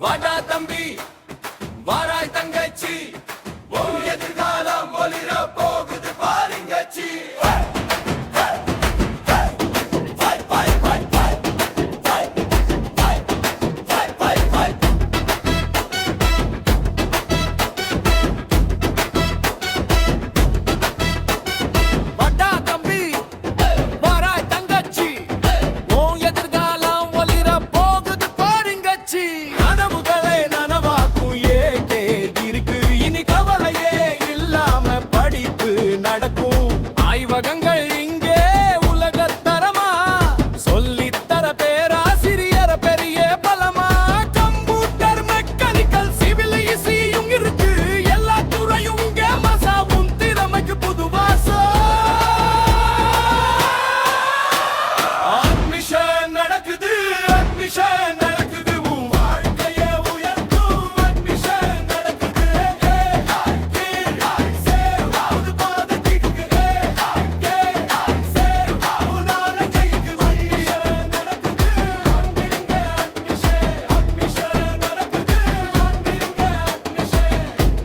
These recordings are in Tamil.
வாடா தம்பி வாராய் தங்கச்சி உன் எதிர்காலம் ஒளிர போகுது பாருங்கச்சி ஆய்வகங்கள் இங்கே உலகத்தரமா சொல்லித்தர பேராசிரியர் பெரிய பலமா கம்ப்யூட்டர் மெக்கானிக்கல் சிவில் இசியும் இருக்கு எல்லா துறையும் இங்கே மசாவும் திறமைக்கு புது வாசம் அட்மிஷன் நடக்குது அட்மிஷன் நடக்குது உன் வாழ்க்கைய உயர்த்தும் அட்மிஷன் நடக்குது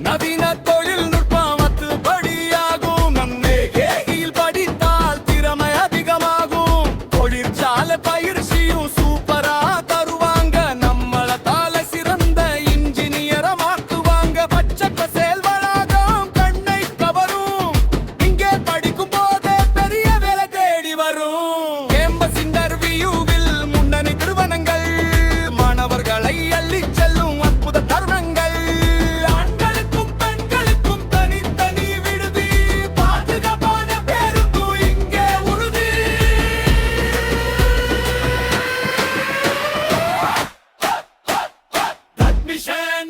நவீன தொழில்நுட்பம் அத்துபடியாகும் நன்னேகையில் படித்தால் திறமை அதிகமாகும் தொழிற்சாலை பயிற்சியும் சூப்பரா தருவாங்க நம்மள தால சிறந்த இன்ஜினியரை மாற்றுவாங்க பச்சை பசேல் வளாகம் கண்ணை கவரும் இங்கே படிக்கும் போதே பெரிய வேலை தேடி வரும் கேம்பஸ் இன்டர்வியூவில் முன்னணி நிறுவனங்கள் மாணவர்களை அள்ளிச் செல்லும் அற்புத தருணங்கள்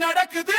நடக்குது